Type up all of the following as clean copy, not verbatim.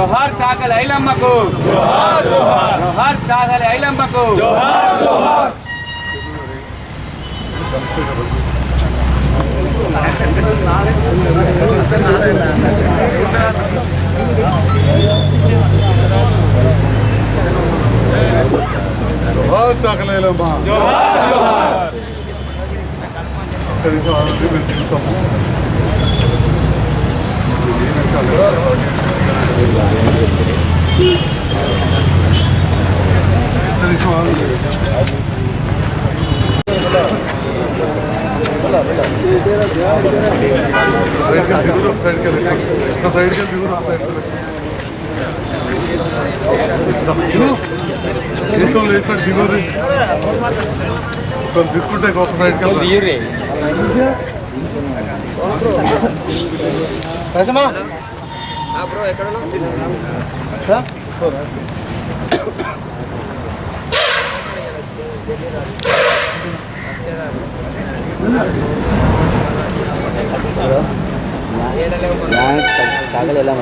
జోహార్ చాకలి ఐలమ్మకు జోహార్ జోహార్ జోహార్ చాకలి ఐలమ్మకు జోహార్ జోహార్ జోహార్ చాకలి ఐలమ్మ జోహార్ జోహార్ side దేశంలో వేసిన దిగురు దిక్కుంటే ఒక సైడ్కి చాకలి ఎలా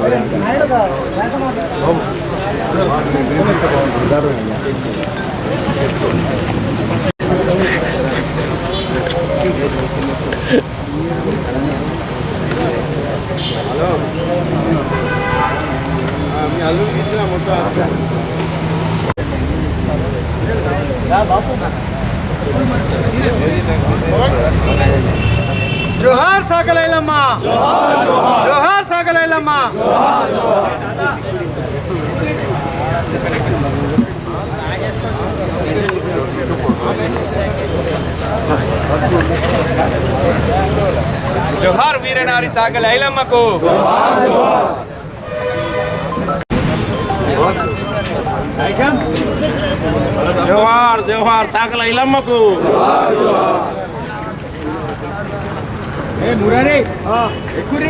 జోహార్ చాకలి ఐలమ్మ జోహార్ చాకలి ఐలమ్మ జోహార్ వీరనారి చాకలి ఐలమ్మకు జోహార్ జోహార్ చాకలి ఐలమ్మకు మురారి ఎక్కురి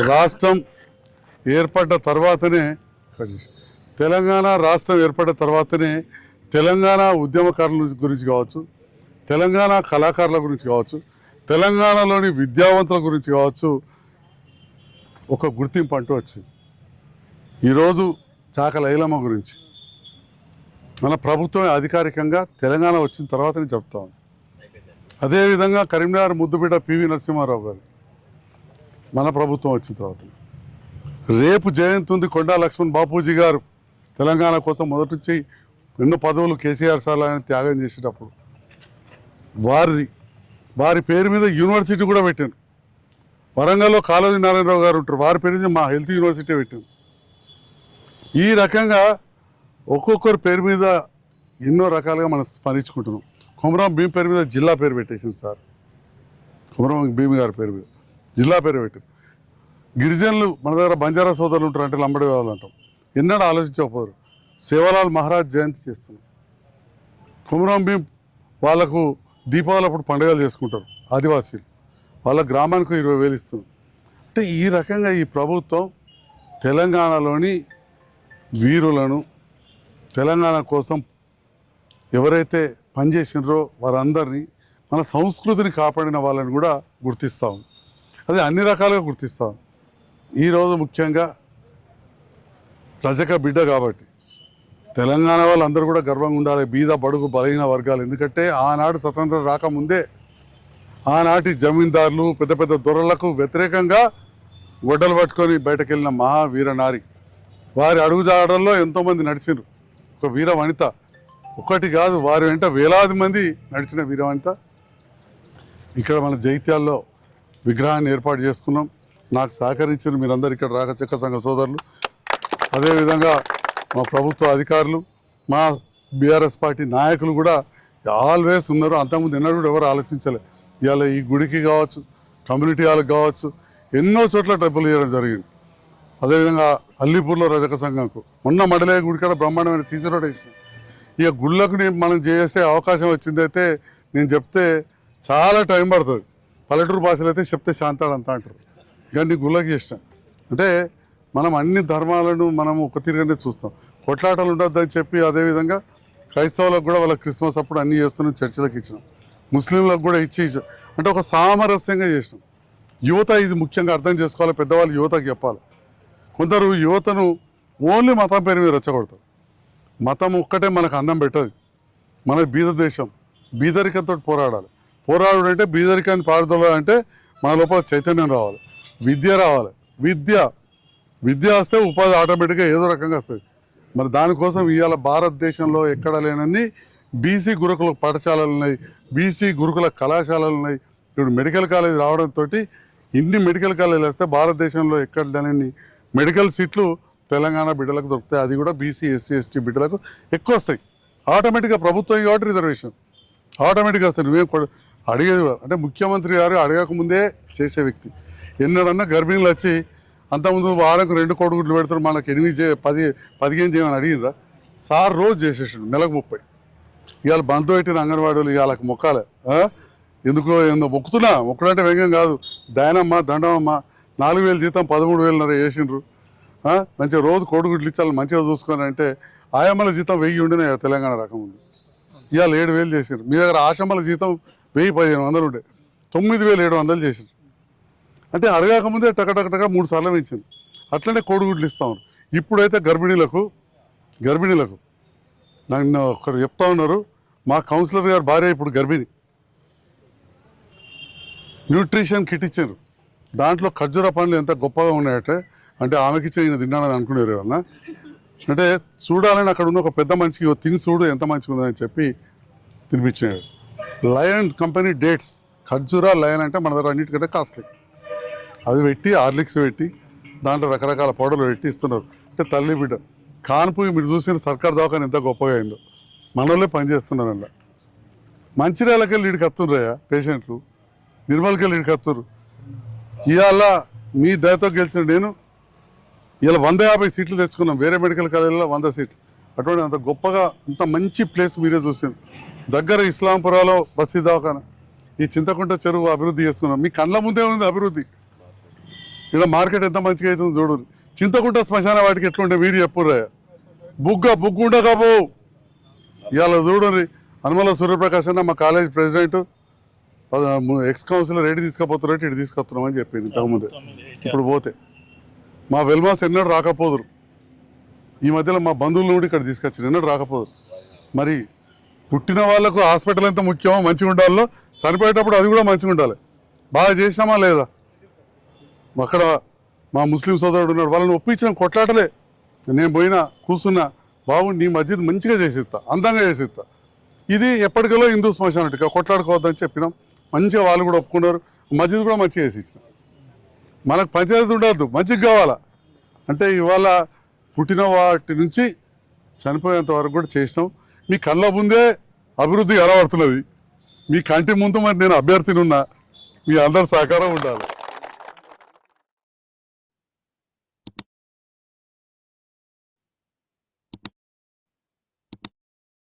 రాష్ట్రం ఏర్పడ్డ తర్వాతనే తెలంగాణ రాష్ట్రం ఏర్పడ్డ తర్వాతనే తెలంగాణ ఉద్యమకారుల గురించి కావచ్చు, తెలంగాణ కళాకారుల గురించి కావచ్చు, తెలంగాణలోని విద్యావంతుల గురించి కావచ్చు ఒక గుర్తింపు అంటూ వచ్చింది. ఈరోజు చాకలి ఐలమ్మ గురించి మన ప్రభుత్వం అధికారికంగా తెలంగాణ వచ్చిన తర్వాతనే చెప్తా ఉంది. అదేవిధంగా కరీంనగర్ ముద్దుబిడ్డ పివి నరసింహారావు గారు మన ప్రభుత్వం వచ్చిన తర్వాత. రేపు జయంతి ఉంది, కొండా లక్ష్మణ్ బాపూజీ గారు తెలంగాణ కోసం మొదటి నుంచి ఎన్నో పదవులు కేసీఆర్ సార్ ఆయన త్యాగం చేసేటప్పుడు వారి పేరు మీద యూనివర్సిటీ కూడా పెట్టాను. వరంగల్లో కాళోజీ నారాయణరావు గారు ఉంటారు, వారి పేరు మీద మా హెల్త్ యూనివర్సిటీ పెట్టాను. ఈ రకంగా ఒక్కొక్కరి పేరు మీద ఎన్నో రకాలుగా మనం స్మరించుకుంటున్నాం. కొమరం భీమ్ పేరు మీద జిల్లా పేరు పెట్టేసింది సార్, కొమరం భీమ్ గారి పేరు మీద జిల్లా పేరు పెట్టారు. గిరిజనులు మన దగ్గర బంజారా సోదరులు ఉంటారు అంటే లంబడి వాళ్ళు అంటాం, ఎన్నడూ ఆలోచించకపోరు. సేవలాల్ మహారాజ్ జయంతి చేస్తున్నాం. కొమరం భీమ్ వాళ్ళకు దీపావళి అప్పుడు పండుగలు చేసుకుంటారు ఆదివాసీలు, వాళ్ళ గ్రామానికి 20,000 ఇస్తున్నారు. అంటే ఈ రకంగా ఈ ప్రభుత్వం తెలంగాణలోని వీరులను, తెలంగాణ కోసం ఎవరైతే పనిచేసినారో వారందరినీ, మన సంస్కృతిని కాపాడిన వాళ్ళని కూడా గుర్తిస్తాం. అది అన్ని రకాలుగా గుర్తిస్తాం. ఈరోజు ముఖ్యంగా రజక బిడ్డ కాబట్టి తెలంగాణ వాళ్ళందరూ కూడా గర్వంగా ఉండాలి, బీద బడుగు బలహీన వర్గాలు. ఎందుకంటే ఆనాడు స్వతంత్రం రాకముందే ఆనాటి జమీందారులు పెద్ద పెద్ద దొరలకు వ్యతిరేకంగా గొడ్డలు పట్టుకొని బయటకెళ్ళిన మహావీర నారి, వారి అడుగుజాడల్లో ఎంతోమంది నడిచినారు. ఒక వీర వనిత ఒకటి కాదు, వారి వెంట వేలాది మంది నడిచిన వీరమంతా. ఇక్కడ మన జైత్యాల్లో విగ్రహాన్ని ఏర్పాటు చేసుకున్నాం. నాకు సహకరించిన మీరందరూ ఇక్కడ రాకచక్క సంఘ సోదరులు, అదేవిధంగా మా ప్రభుత్వ అధికారులు, మా బీఆర్ఎస్ పార్టీ నాయకులు కూడా ఆల్వేస్ ఉన్నారు. అంతకుముందు ఎన్నడూ కూడా ఎవరు ఆలోచించలే. ఇవాళ ఈ గుడికి కావచ్చు, కమ్యూనిటీ హాల్కి కావచ్చు, ఎన్నో చోట్ల డబ్బులు ఇవ్వడం జరిగింది. అదేవిధంగా అల్లీపూర్లో రజక సంఘంకు మొన్న మడలే గుడి కాడ బ్రహ్మాండమైన సీసీ రోడ్ వేసింది. ఇక గుళ్ళకు మనం చేసే అవకాశం వచ్చిందైతే నేను చెప్తే చాలా టైం పడుతుంది. పల్లెటూరు భాషలో అయితే చెప్తే శాంతాడంతా అంటారు. కానీ గుళ్ళకి చేస్తాం అంటే మనం అన్ని ధర్మాలను మనం ఒక తిరిగానే చూస్తాం. కొట్లాటలు ఉండొద్దని చెప్పి అదేవిధంగా క్రైస్తవులకు కూడా వాళ్ళ క్రిస్మస్ అప్పుడు అన్నీ చేస్తున్నాం, చర్చిలకు ఇచ్చినాం, ముస్లింలకు కూడా ఇచ్చి అంటే ఒక సామరస్యంగా చేసినాం. యువత ఇది ముఖ్యంగా అర్థం చేసుకోవాలి, పెద్దవాళ్ళు యువతకి చెప్పాలి. కొందరు యువతను ఓన్లీ మతం పేరు మీద రెచ్చగొడతారు. మతం ఒక్కటే మనకు అన్నం పెట్టదు. మన బీద దేశం, బీదరికంతో పోరాడాలి. పోరాడు అంటే బీదరికాన్ని పారుదోలాలంటే మన లోపల చైతన్యం రావాలి, విద్య రావాలి. విద్య వస్తే ఉపాధి ఆటోమేటిక్గా ఏదో రకంగా వస్తుంది. మరి దానికోసం ఇవాళ భారతదేశంలో ఎక్కడ లేనన్ని బీసీ గురుకుల పాఠశాలలు ఉన్నాయి, బీసీ గురుకుల కళాశాలలు ఉన్నాయి. ఇప్పుడు మెడికల్ కాలేజ్ రావడంతో ఇన్ని మెడికల్ కాలేజీలు వస్తే భారతదేశంలో ఎక్కడ లేనన్ని మెడికల్ సీట్లు తెలంగాణ బిడ్డలకు దొరుకుతాయి. అది కూడా బీసీ ఎస్సీ ఎస్టీ బిడ్డలకు ఎక్కువ వస్తాయి. ఆటోమేటిక్గా ప్రభుత్వం కాబట్టి రిజర్వేషన్ ఆటోమేటిక్గా వస్తాయి. నువ్వేం అడిగేది అంటే ముఖ్యమంత్రి గారు అడగకముందే చేసే వ్యక్తి. ఎన్నడన్నా గర్భిణీలు వచ్చి అంతకుముందు వారంకు 2 కోడిగుడ్లు పెడతారు, మనకు 8-15 చేయమని అడిగినరా? సార్ రోజు చేసేసాడు, నెలకు 30. ఇవాళ బంధు పెట్టిన అంగన్వాడీలు ఇవాళకి మొక్కాలి. ఎందుకో మొక్కడంటే వ్యంగ్యం కాదు. దయనమ్మ దండమమ్మ 4,000 జీతం 13,500 చేసిండ్రు. మంచిగా రోజు కోడిగుడ్లు ఇచ్చాలి, మంచిగా చూసుకొని అంటే ఆయమ్మల జీతం 1000 ఉండినాయి తెలంగాణ రాకముందు. ఇవాళ 7,000 చేసిండ్రు. మీ దగ్గర ఆశమ్మల జీతం 1,000-1,500 ఉండే, 9,700 చేసిండ్రు. అంటే అడగకముందే టక 3 సార్లు పెంచింది. అట్లనే కోడిగుడ్లు ఇస్తా ఉన్నారు. ఇప్పుడైతే గర్భిణీలకు నాకు ఒకరు చెప్తా ఉన్నారు, మా కౌన్సిలర్ గారు భార్య ఇప్పుడు గర్భిణి, న్యూట్రిషన్ కిట్ ఇచ్చారు. దాంట్లో ఖర్జూర పండ్లు ఎంత గొప్పగా ఉన్నాయంటే అంటే ఆమెకి ఇచ్చిన ఈయన తిన్నానని అనుకునేవారు ఏమన్నా. అంటే చూడాలని అక్కడ ఉన్న ఒక పెద్ద మనిషికి తిని చూడు ఎంత మంచిగా ఉందని చెప్పి తినిపించాడు. లయన్ కంపెనీ డేట్స్, ఖర్జూరా లయన్ అంటే మన దగ్గర అన్నిటికంటే కాస్ట్లీ. అవి పెట్టి హార్లిక్స్ పెట్టి దాంట్లో రకరకాల పౌడర్లు పెట్టి ఇస్తున్నారు. అంటే తల్లి బిడ్డ కాన్పు మీరు చూసిన సర్కార్ దవాఖాన ఎంత గొప్పగా అయిందో, మనోళ్ళే పనిచేస్తున్నారు. అలా మంచిర్యాలకి వెళ్ళి ఇడికి వస్తుండ్రయ్యా పేషెంట్లు, నిర్మల్కి వెళ్ళి ఇడికి వస్తున్నారు. ఇవాళ మీ దయతో గెలిచిన నేను ఇలా 150 సీట్లు తెచ్చుకున్నాం. వేరే మెడికల్ కాలేజీలో 100 సీట్లు. అటువంటి అంత గొప్పగా అంత మంచి ప్లేస్ మీరే చూసాను. దగ్గర ఇస్లాంపురాలో బస్తీ దవాఖాన, ఈ చింతకుంట చెరువు అభివృద్ధి చేసుకున్నాం. మీ కళ్ళ ముందే ఉంది అభివృద్ధి. ఇక్కడ మార్కెట్ ఎంత మంచిగా అవుతుంది చూడు. చింతకుంట శ్మశాన వాటికి ఎట్లుంటే మీరు చెప్పుర్రా, బుగ్గు ఉండకపో. ఇవాళ చూడండి, అనుమల సూర్యప్రకాశ్ అన్న మా కాలేజ్ ప్రెసిడెంట్, ఎక్స్ కౌన్సిలర్ ఏడు తీసుకుపోతున్నట్టు ఇటు తీసుకొస్తున్నామని చెప్పింది ఇంతకుముందే. ఇప్పుడు పోతే మా వెల్మాస్ ఎన్నడూ రాకపోదురు. ఈ మధ్యలో మా బంధువులను కూడా ఇక్కడ తీసుకొచ్చారు, ఎన్నడూ రాకపోదురు. మరి పుట్టిన వాళ్ళకు హాస్పిటల్ ఎంత ముఖ్యమో మంచిగా ఉండాలో, చనిపోయేటప్పుడు అది కూడా మంచిగా ఉండాలి. బాగా చేసినామా లేదా? అక్కడ మా ముస్లిం సోదరుడు ఉన్నాడు, వాళ్ళని ఒప్పించిన కొట్లాటలే. నేను పోయినా కూర్చున్నా, బాబు నీ మస్జిద్ మంచిగా చేసిస్తా, అందంగా చేసిస్తా. ఇది ఎప్పటికలో హిందూ శ్మశానటిగా కొట్లాడుకోవద్దని చెప్పినాం. మంచిగా వాళ్ళు కూడా ఒప్పుకున్నారు. మస్జిద్ కూడా మంచిగా చేసి ఇచ్చినాం. మనకు పంచాయతీ ఉండద్దు, మంచిగా కావాలా అంటే ఇవాళ పుట్టిన వాటి నుంచి చనిపోయేంత వరకు కూడా చేసినాం. మీ కళ్ళ ముందే అభివృద్ధి కనబడుతున్నది. మీ కంటి ముందు మరి నేను అభ్యర్థిని ఉన్నా, మీ అందరి సహకారం ఉండాలి.